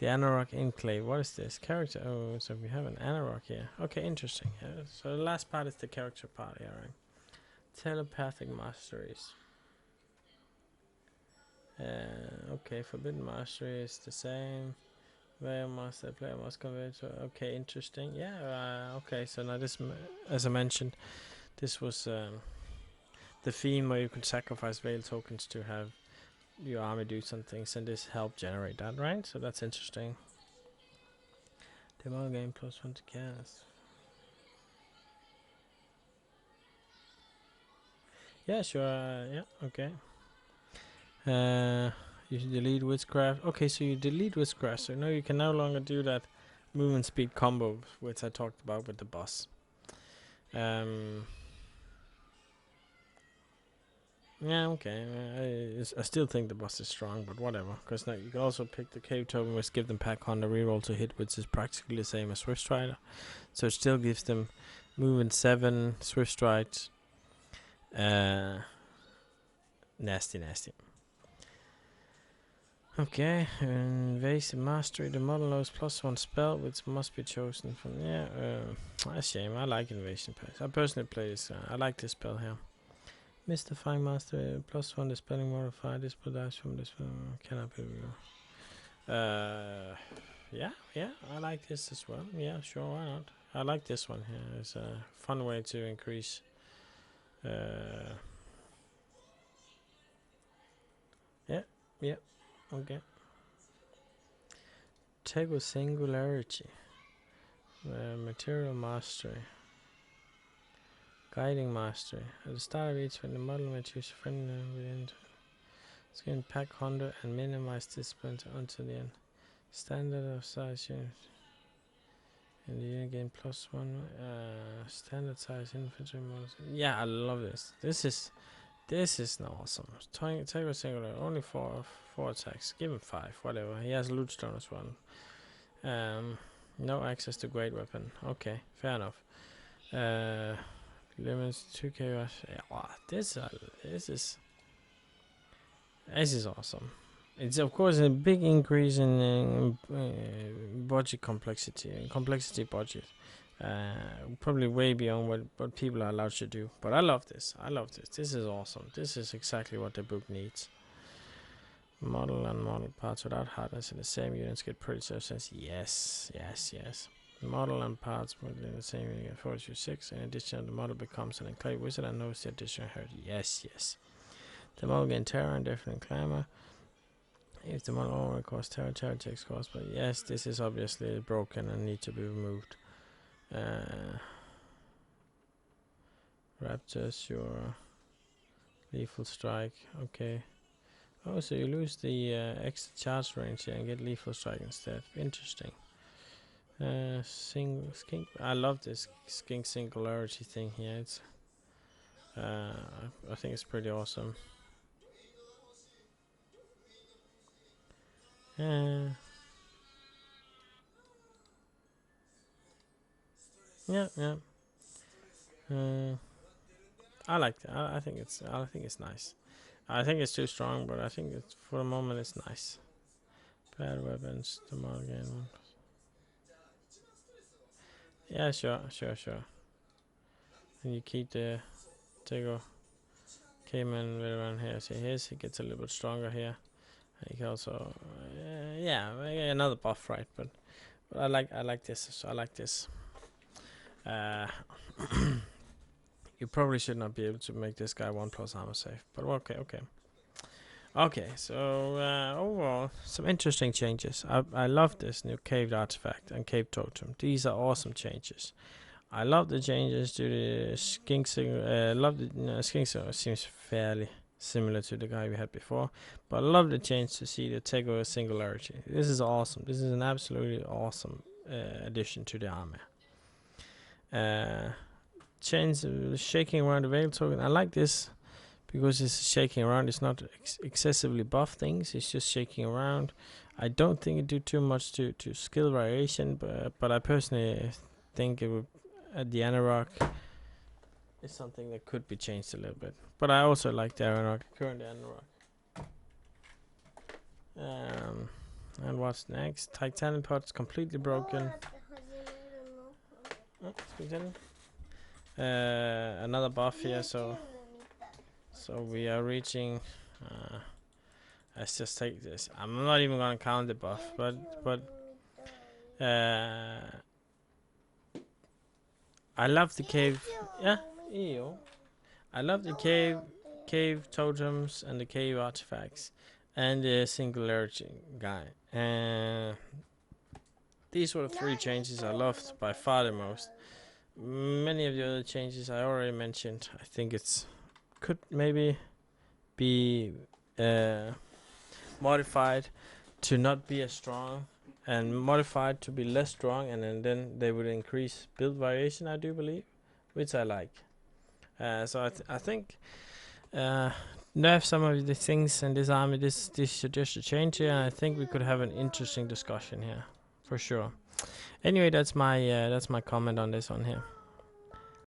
Anorak Enclave. What is this? Character. Oh, so we have an Anorak here. Okay, interesting. So the last part is the character part here, right? Telepathic Masteries. Okay, Forbidden Mastery is the same. Player must convert to. Okay, interesting. Yeah. Okay. So now this, as I mentioned, this was the theme where you could sacrifice Veil tokens to have your army do some things, and this helped generate that, right? So that's interesting. Demo game +1 to cast. Yeah, sure. Yeah, okay. You delete witchcraft. Okay, so you delete witchcraft, so now you can no longer do that movement speed combo, which I talked about with the boss. Yeah, okay. I still think the boss is strong, but whatever. Because now you can also pick the cave token, which give them pack on the reroll to hit, which is practically the same as Swift Strider. So it still gives them movement 7, Swift Stride. Nasty. Okay, invasive mastery. The model knows +1 spell, which must be chosen from. Yeah, a shame. I like invasion pass. I personally play this. I like this spell here. Mystifying mastery +1 dispelling modifier. This dice from this cannot be. Yeah, I like this as well. Yeah, sure, why not? I like this one here. It's a fun way to increase. Yeah, okay. Tego singularity. Material mastery. Guiding mastery. At the start of each, when the model may choose a friend within skin pack 100 and minimize discipline until the end. Standard of size unit. And the unit gain +1. Standard size infantry models. Yeah, I love this. This is awesome. Tego singular. Only four attacks. Give him 5. Whatever. He has loot stone as well. No access to great weapon. Okay, fair enough. Limits 2k. Yeah, wow, this is awesome. It's of course a big increase in budget complexity budget. Probably way beyond what people are allowed to do. But I love this. This is awesome. This is exactly what the book needs. Model and model parts without hardness in the same units get pretty substance. Yes. Model and parts within the same unit get 46. In addition, the model becomes an enclave wizard and knows the additional hurt. Yes. The model gains terror and deafening clamor. If the model only costs terror takes cost. But yes, this is obviously broken and need to be removed. Raptors, your lethal strike. Okay. Oh, so you lose the extra charge range here and get lethal strike instead. Interesting. Skink. I love this skink singularity thing here. It's I think it's pretty awesome. Yeah. I like that. I think it's nice. I think it's too strong, but I think it's for the moment it's nice. Bad weapons, the more again. Yeah, sure. And you keep the Tego Cayman right around here. See, he gets a little bit stronger here. And you can also, another buff, right? But I like this. So I like this. You probably should not be able to make this guy 1+ armor safe, but okay. So overall, some interesting changes. I love this new caved artifact and cave totem. These are awesome changes. I love the changes to the skink singer. Love the skink singer. Seems fairly similar to the guy we had before, but I love the change to see the Tego singularity. This is awesome. This is an absolutely awesome addition to the armor. Change shaking around the veil token. I like this because it's shaking around. It's not excessively buff things. It's just shaking around. I don't think it do too much to skill variation, but I personally think it would the Anorak is something that could be changed a little bit. But I also like the Anorak, current Anorak. And what's next? Titanium pot's completely broken. Another buff here, so we are reaching. Let's just take this. I'm not even gonna count the buff, but I love the cave. Yeah, ew. I love the cave totems and the cave artifacts and the singularity guy. These were the three changes I loved by far the most. Many of the other changes I already mentioned. I think it's could maybe be modified to not be as strong and modified to be less strong, and then they would increase build variation, I do believe, which I like. So I think nerf some of the things in this army. This should just change here, and I think we could have an interesting discussion here for sure. Anyway, that's my comment on this one here.